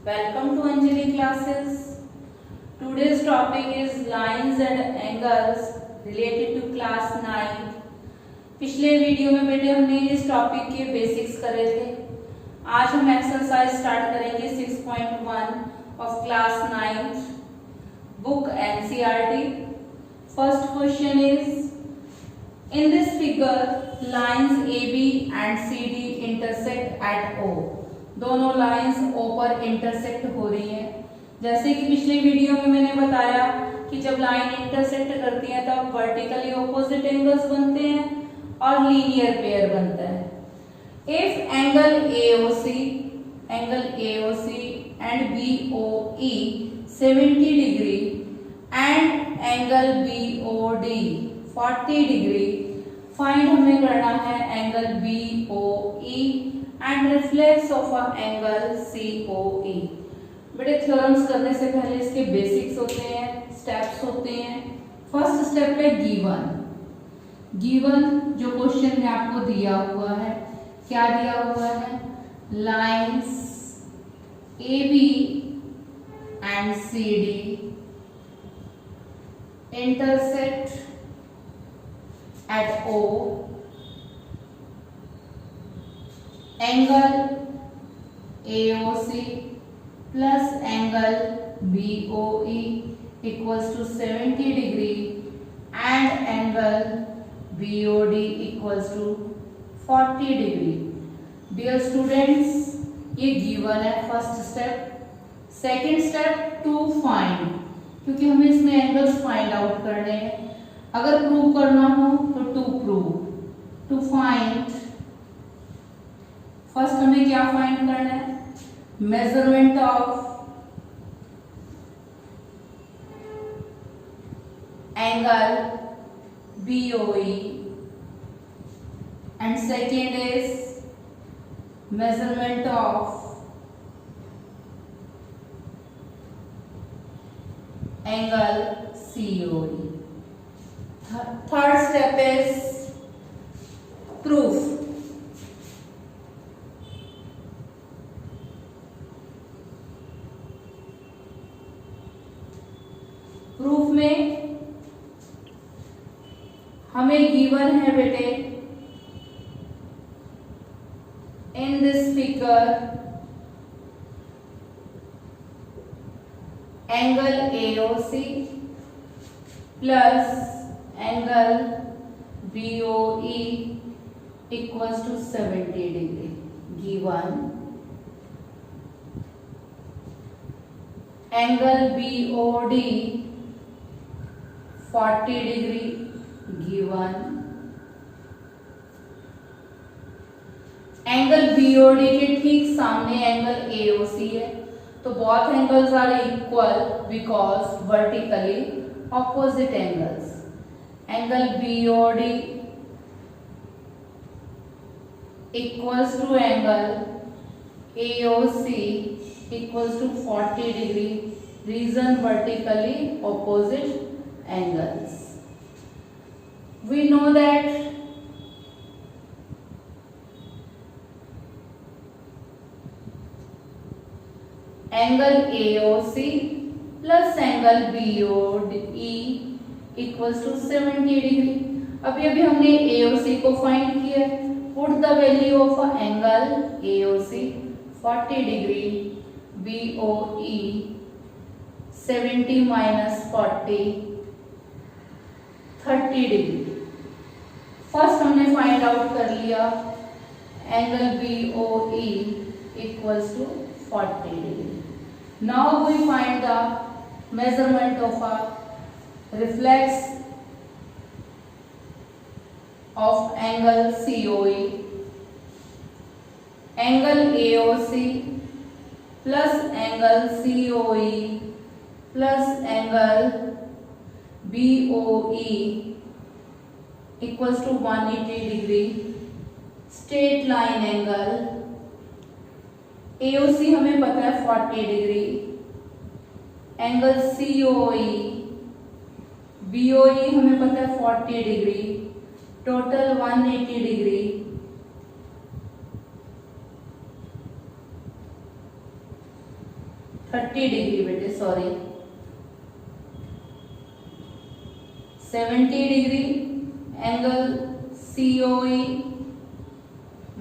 Welcome to Anjali classes. Today's topic is lines and angles related to class 9. पिछले video में बेटे हमने इस टॉपिक के बेसिक्स करे थे. आज हम एक्सरसाइज स्टार्ट करेंगे 6.1 of class 9 book NCERT. First question is in this figure lines AB and CD intersect at O. दोनों लाइंस O पर इंटरसेक्ट हो रही हैं. जैसे कि पिछले वीडियो में मैंने बताया कि जब लाइन इंटरसेक्ट करती हैं तब वर्टिकली ऑपोजिट एंगल्स बनते हैं और लीनियर पेयर बनता है. If angle AOC and BOE 70 degree and angle BOD 40 degree. Find हमें करना है angle BOE and reflex of a angle COE. बेटे थ्योरम्स करने से पहले इसके बेसिक्स होते हैं, स्टेप्स होते हैं. फर्स्ट स्टेप है गिवन जो क्वेश्चन में आपको दिया हुआ है. क्या दिया हुआ है? Lines AB and CD intersect at O. Angle AOC plus angle BOE equals to 70 degree and angle BOD equals to 40 degree. Dear students, ये given है first step. Second step to find, क्योंकि हमें इसमें एंगल्स फाइंड आउट करने हैं. अगर prove करना हो तो टू फाइंड. फर्स्ट हमें क्या फाइंड करना है? Measurement of angle BOE and second is measurement of angle COE. Third step is proof. Proof में हमें गिवन है बेटे इन this figure angle AOC plus angle BOE equals to 70 degree. Given angle BOD 40 degree. Given angle BOD के ठीक सामने angle AOC है, तो both angles are equal because vertically opposite angles. Angle BOD equals to angle AOC equals to 40 degree. Reason vertically opposite angles. We know that angle AOC plus angle BOE equals to 70 degree. अभी हमने AOC को find किया. Put the value of angle AOC 40 degree, BOE 70 minus 40 30 degree. First हमने find out कर लिया angle BOE equals to 40 degree. Now we find the measurement of a reflex of angle COE. Angle AOC plus angle COE plus angle BOE equals to 180 degree. Straight line angle AOC हमें पता है 40 degree. Angle COE BOE हमें पता है 40 degree. Total 180 degree. 30 degree बेटे, sorry 70 degree. Angle COE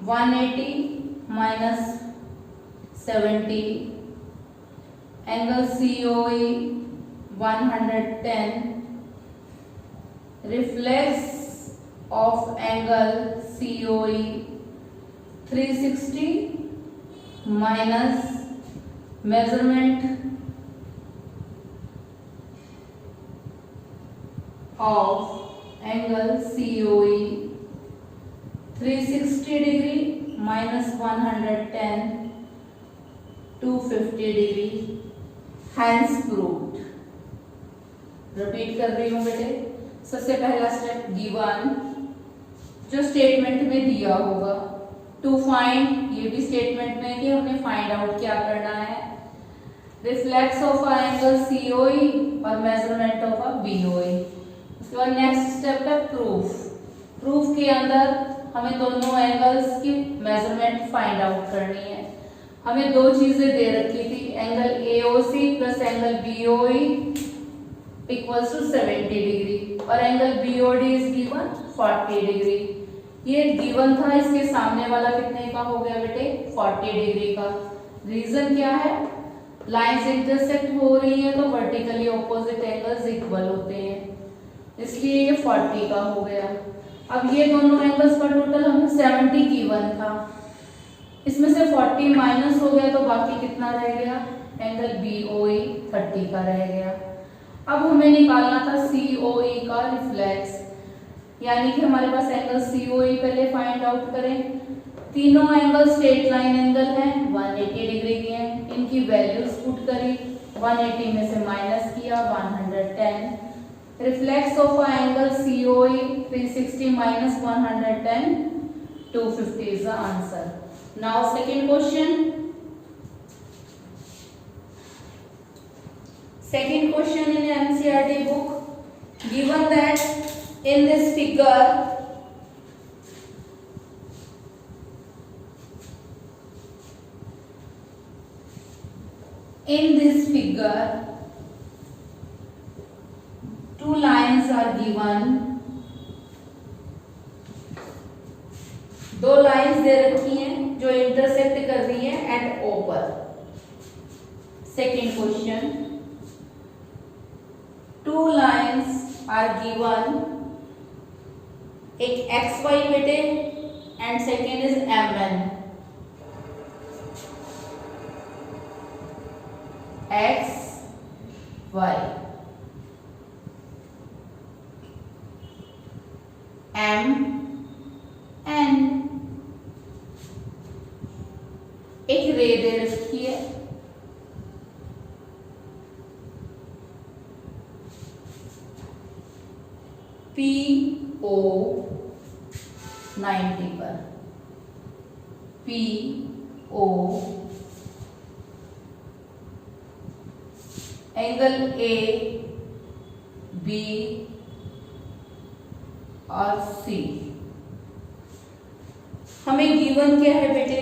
180 minus 70, angle COE 110, reflex of angle COE 360 minus measurement of angle COE 360 degree minus 110 250 degree, hence proved। Repeat कर रही हूँ बेटे। सबसे पहला स्टेप गिवन, जो स्टेटमेंट में दिया होगा, टू फाइंड, ये भी स्टेटमेंट में कि हमने फाइंड आउट क्या करना है, reflex of a angle COE और मेजरमेंट ऑफ अ BOE। उसके बाद नेक्स्ट स्टेप है प्रूफ। प्रूफ के अंदर हमें दोनों एंगल्स की मेजरमेंट फाइंड आउट करनी है। हमें दो चीजें दे रखी थी, angle AOC plus angle BOE equals to 70 degree और angle BOD is given 40 degree. ये गिवन था, इसके सामने वाला कितने का हो गया बेटे, 40 डिग्री का। रीजन क्या है, लाइंस इंटरसेक्ट हो रही है तो वर्टिकली ऑपोजिट एंगल्स इक्वल होते हैं, इसलिए ये 40 का हो गया। अब ये दोनों एंगल्स का टोटल हमें 70 गिवन था, इसमें से 40 माइनस हो गया तो बाकी कितना रह गया, एंगल BOE 30 का रह गया। अब हमें निकालना था COE का रिफ्लेक्स, यानी कि हमारे पास एंगल COE पहले फाइंड आउट करें। तीनों एंगल स्ट्रेट लाइन एंगल हैं, 180 डिग्री के हैं, इनकी वैल्यूज पुट करी, 180 में से माइनस किया 110। Reflex of a angle COE 360 minus 110 250 is the answer. Now second question. Second question in NCERT book, given that in this figure two lines are given, दो lines दे रखी हैं जो इंटरसेक्ट कर रही है एट O पर। Second question, two lines are given, एक XY बेटे and second is MN। XY MN, एक रे दे रखी है, PO 90 पर, PO एंगल A, B और C। हमें गिवन क्या है बेटे,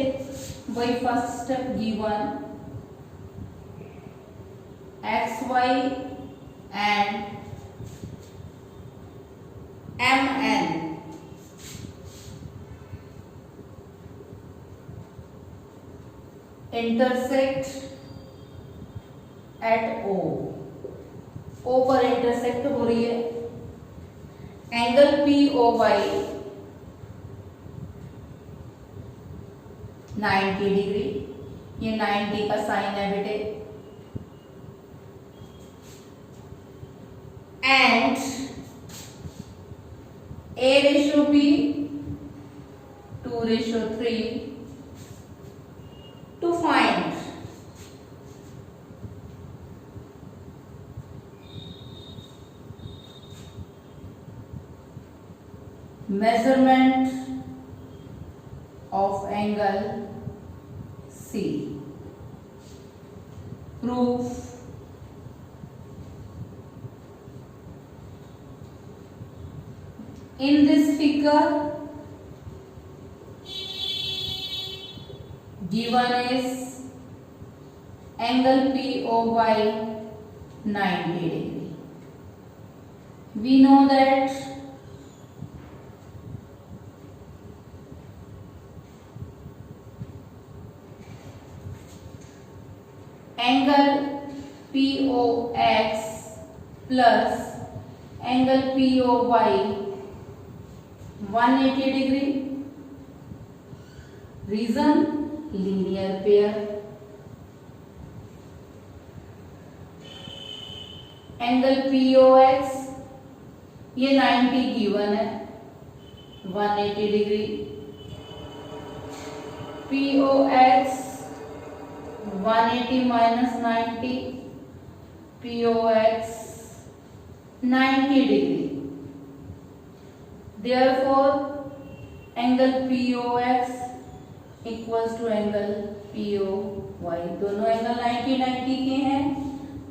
वही first step given, XY and MN intersect at O। O पर इंटरसेक्ट हो रही है, एंगल POY 90 डिग्री, ये 90 का साइन है बेटे, and A/B 2/3 to find measurement of angle C। Proof, in this figure given is angle POY 90 degree. We know that angle POX plus angle POY 180 degree. Reason, linear pair. Angle POX ये 90 given है, 180 degree. POX 180 minus 90, POX 90 degree. Therefore, angle POX equals to angle POY. दोनों angle 90 के हैं,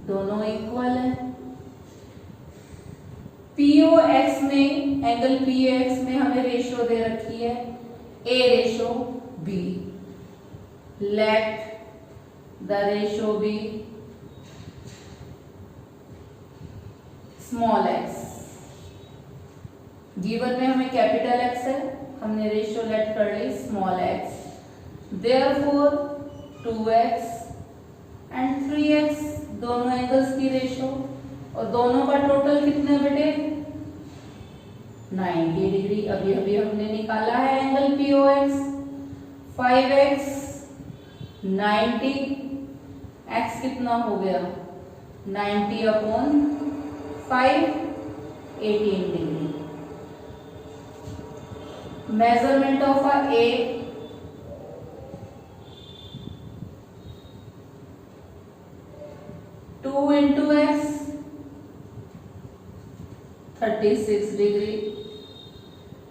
दोनों equal है. POX में, angle POX में हमें रेशो दे रखी है A/B. Let the ratio be small x. Given में हमें कैपिटल X है, हमने रेशियो लेट कर ली small x. Therefore 2x and 3x दोनों एंगल्स की रेशियो, और दोनों का टोटल कितने बेटे 90 डिग्री. अभी अभी हमने निकाला है एंगल POX. 5x 90, x कितना हो गया 90 upon 5, 18 degree. Measurement of A 2 into x 36 degree,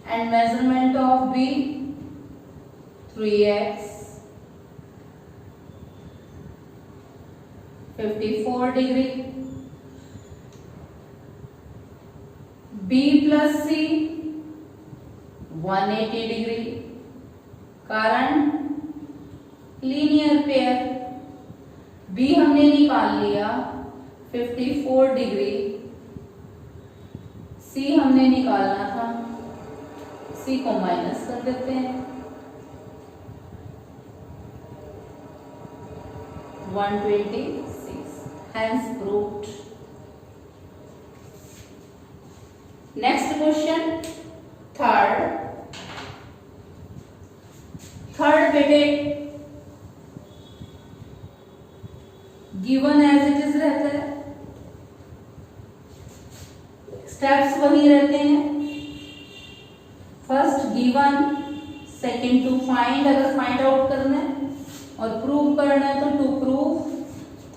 and measurement of B 3x 54 degree. B plus C 180 degree. कारण लीनियर पेयर. B हमने निकाल लिया 54 डिग्री. C हमने निकालना था, C को माइनस कर देते हैं. 126. Hence proved. Next question, third बेटे गिवन एज इट इज रहता है, स्टेप्स वही रहते हैं. First given, second to find, अगर फाइंड आउट करना है, और प्रूव करना है तो to prove.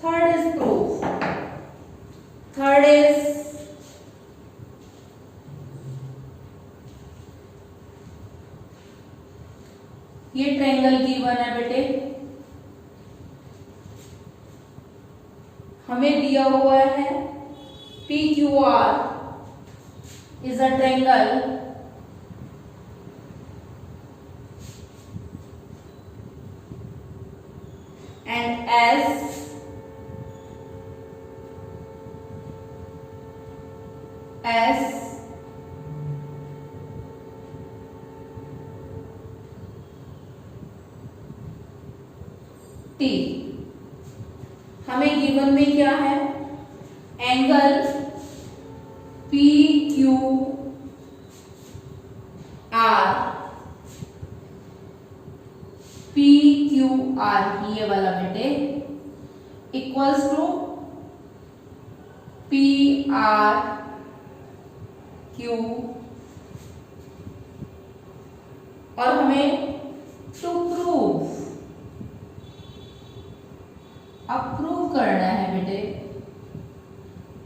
Third is proof. Third is ये ट्रायंगल गिवन है बेटे, हमें दिया हुआ है PQR is a triangle and S T. हमें गिवन में क्या है, एंगल PQR ये वाला बेटे इक्वल्स टू PRQ, और हमें टू प्रूव, अब प्रूव करना है बेटे.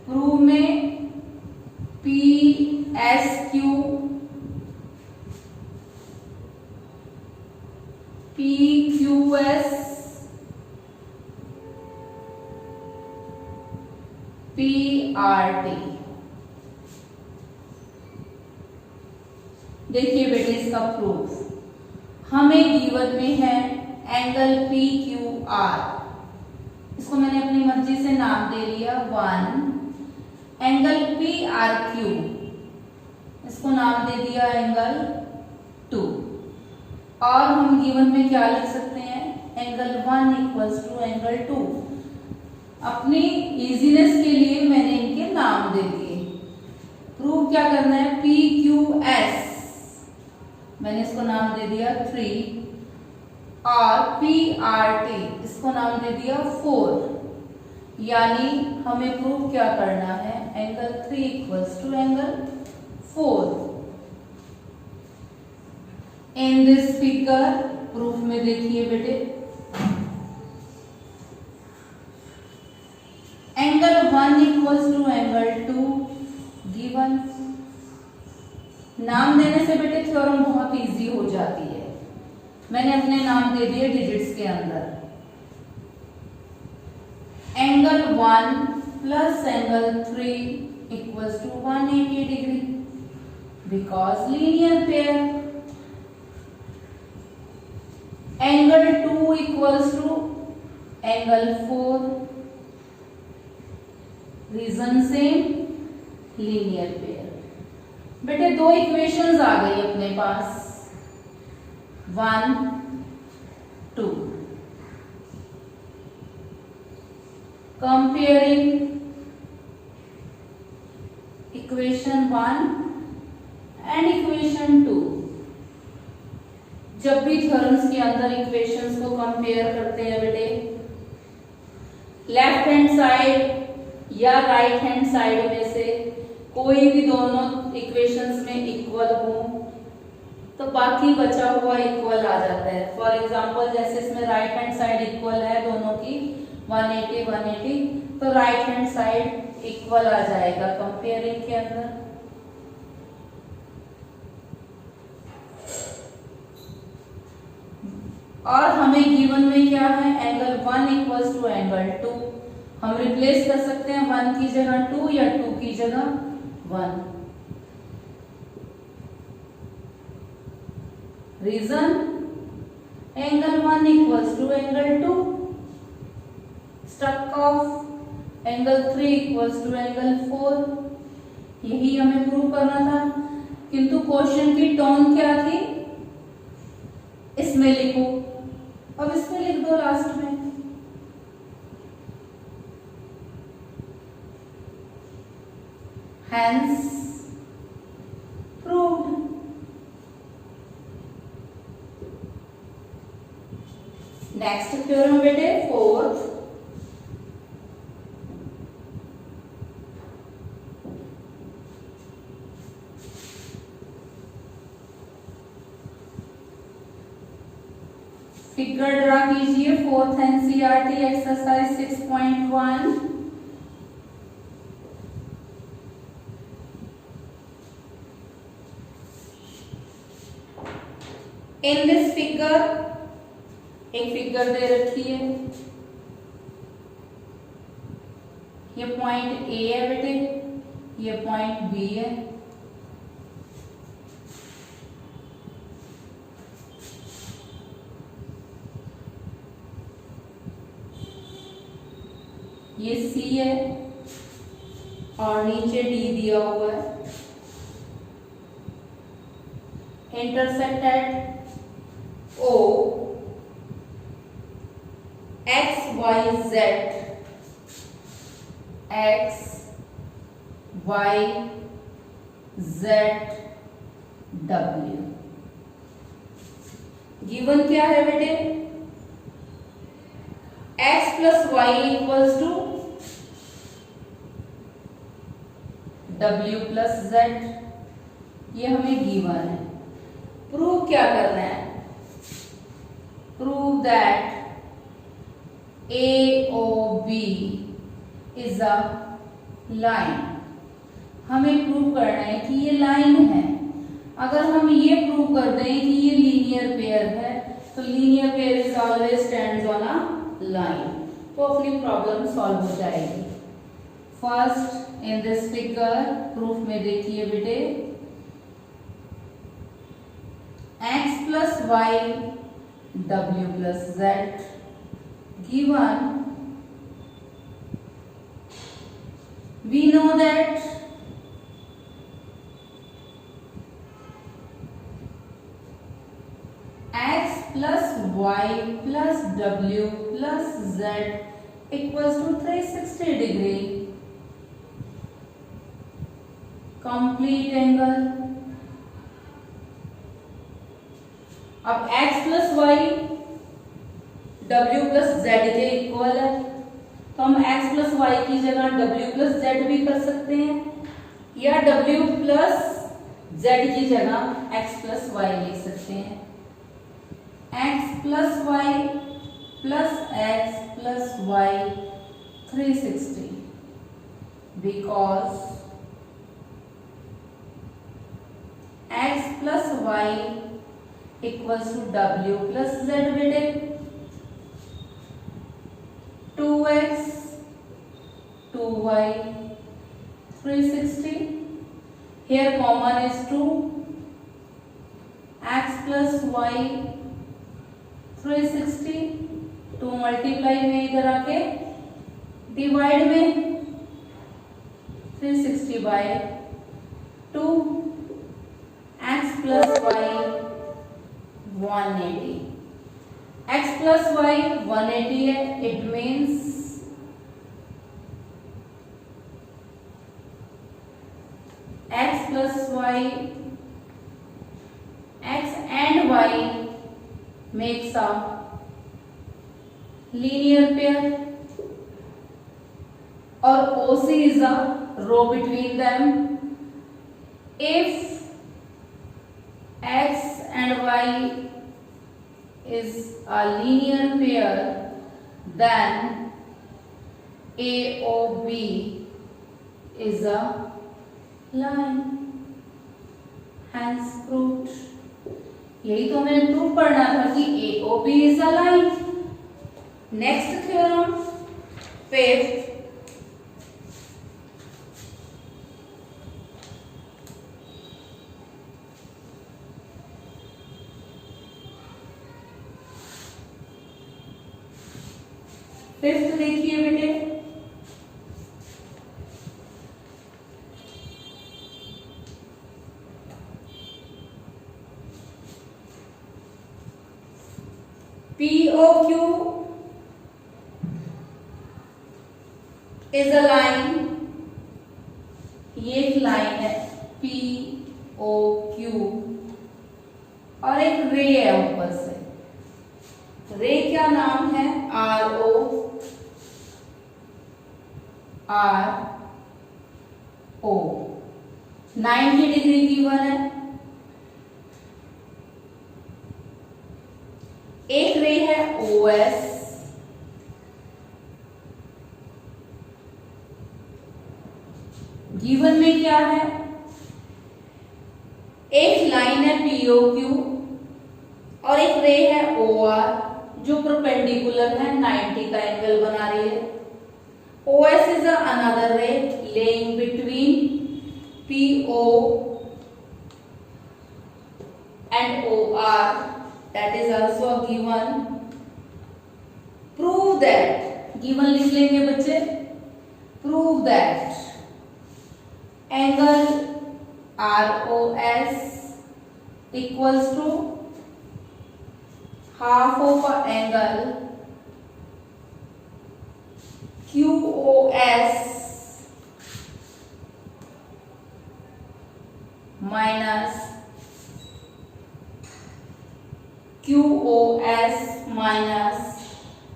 प्रूव में PSQ PQS PRT. देखिए बेटे इसका प्रूफ, हमें गिवन में है एंगल PQR, इसको मैंने अपनी मर्जी से नाम दे लिया 1, एंगल पी आर क्यू, इसको नाम दे दिया एंगल 2। और हम गिवन में क्या लिख सकते हैं, एंगल 1 इक्वल्स टू एंगल 2। अपनी इजीनेस के लिए मैंने इनके नाम दे दिए। प्रूव क्या करना है, पी क्यू एस, मैंने इसको नाम दे दिया 3, और पी आर टी, इसको नाम दे दिया 4। यानी हमें प्रूव क्या करना है, angle 3 equals to angle 4। In this figure, proof में देखिए बेटे, angle 1 equals to angle 2 given. नाम देने से बेटे थ्योरम बहुत इजी हो जाती है। मैंने अपने नाम दे दिए डिजिट्स के अंदर। Angle 1 plus angle 3 equals to 180 degree, because linear pair. Angle 2 equals to angle 4, reason same, linear pair. बेटे दो इक्वेशंस आ गई अपने पास, 1, 2। Comparing equation 1 and equation 2। जब भी थ्योरम्स के अंदर इक्वेशंस को कंपेयर करते हैं बेटे, लेफ्ट हैंड साइड या राइट हैंड साइड में से कोई भी दोनों इक्वेशंस में इक्वल हो तो बाकी बचा हुआ इक्वल आ जाता है। फॉर एग्जांपल जैसे इसमें राइट हैंड साइड इक्वल है दोनों की 180 180, तो राइट हैंड साइड इक्वल आ जाएगा कंपेयरिंग के अंदर। और हमें गिवन में क्या है, एंगल 1 इक्वल्स टू एंगल 2। हम रिप्लेस कर सकते हैं 1 की जगह 2 या 2 की जगह 1। Reason, angle 1 equals to angle 2, stuck of angle 3 equals to angle 4। यही हमें प्रूव करना था, किंतु क्वेश्चन की टोन क्या थी, इसमें लिखो। अब इसमें लिख दो लास्ट में। Hence proved। नेक्स्ट थ्योरम बेटे 4th। फिगर ड्रा कीजिए 4th NCERT exercise 6.1। In this figure, एक फिगर दे रखी है, ये पॉइंट ए है बेटे, ये पॉइंट बी है। ये सी है और नीचे डी दिया हुआ है। Intersect at O, X Y Z, X Y Z W. Given क्या है बेटे, X plus Y equals to W plus Z, ये हमें गिवन है। प्रूव क्या करना है, prove that AOB is a line. हमें प्रूव करना है कि ये लाइन है। अगर हम ये प्रूव कर दें कि ये लीनियर पेयर है, तो linear pair is always stands on a line, तो अपनी प्रॉब्लम सॉल्व हो जाएगी। First in this figure, proof में देखिए बेटे, x plus Y W plus Z given we know that x plus y plus w plus z equals to 360 degree complete angle। अब x plus y w plus z के equal है, तो हम x plus y की जगह w plus z भी कर सकते हैं, या w plus z की जगह x plus y लिख सकते हैं। x plus y plus x plus y 360 because x plus y equals to w plus z बेटे 2x 2y 360 here common is 2 x plus y 360 2 multiply में इधर आके divide में 360 bye 2 x plus y 180 x plus y 180 है, it means x plus y x and y makes a linear pair or OC is a row between them if x and y is a linear pair then AOB is a line hence proved। यही तो हमें prove करना था कि AOB is a line। Next theorem fifth, fifth देखिए बेटे, POQ is a line, ये एक लाइन है POQ और एक रे है ऊपर से, रे क्या नाम है RO RO 90 डिग्री गिवन है। एक रे है OS गिवन में क्या है, एक लाइन है POQ और एक रे है OR जो परपेंडिकुलर है 90 का एंगल बना रही है। OS is another ray laying between PO and OR that is also given। prove that, given लिख लेंगे बच्चे, prove that angle ROS equals to half of angle QOS minus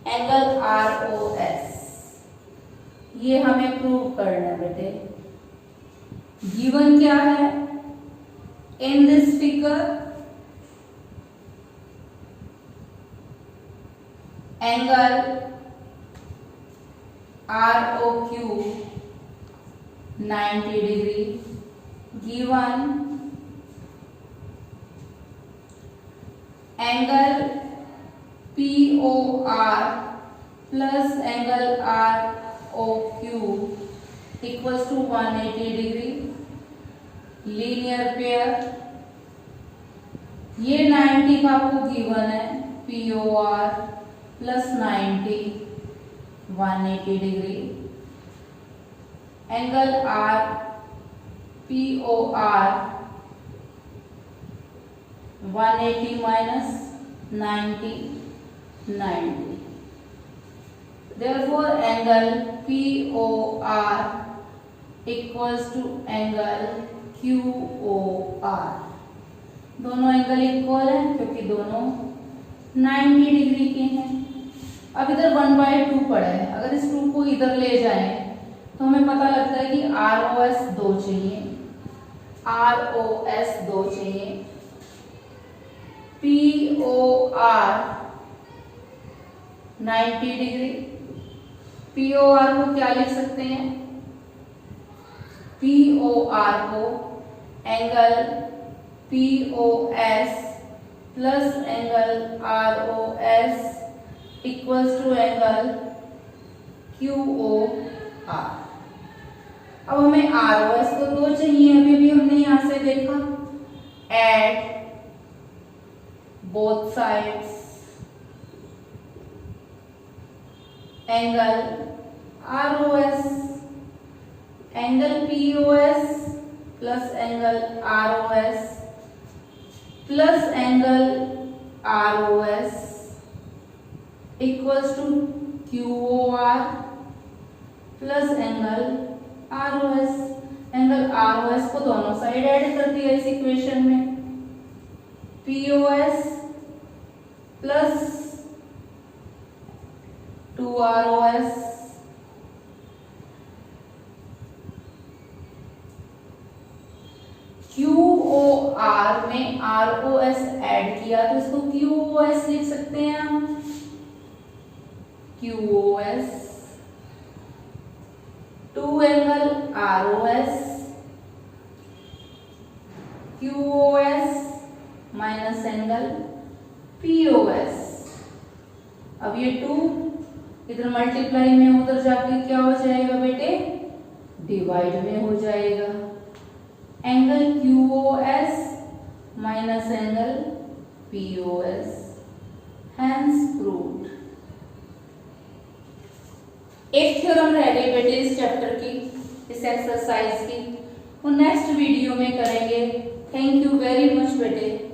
angle ROS। ये हमें प्रूव करना है बेटे। गिवन क्या है in this figure, angle ROQ 90 degree, given angle POR plus angle ROQ equals to 180 degree, linear pair. ये 90 का आपको गिवन है, POR plus 90 180 degree. Angle R POR 180 minus 90 90. Therefore angle POR equals to angle QOR. दोनों angle equal है क्योंकि दोनों 90 degree के हैं। अब इधर 1/2 पड़ा है, अगर इस 2 को इधर ले जाएं तो हमें पता लगता है कि ROS 2 चाहिए, ROS 2 चाहिए, POR 90 डिग्री। POR को क्या लिख सकते हैं? POR को angle POS plus angle ROS equals to angle QOR। अब हमें ROS को 2 चाहिए, अभी हमने यहां से देखा। Add both sides angle ROS, angle POS plus angle ROS plus angle ROS equals to QOR plus angle ROS। Angle ROS को दोनों साइड ऐड कर दिया इस इक्वेशन में। POS प्लस 2ROS QOR में ROS ऐड किया तो इसको QOS लिख सकते हैं हम। QOS 2 angle ROS QOS minus angle POS। अब ये 2 इधर मल्टीप्लाई में उधर जाके क्या हो जाएगा बेटे? डिवाइड में हो जाएगा। Angle QOS minus angle POS, hence proved. एक थ्योरम रह गई बेटे इस चैप्टर की, इस एक्सरसाइज की, वो नेक्स्ट वीडियो में करेंगे। थैंक यू वेरी मच बेटे।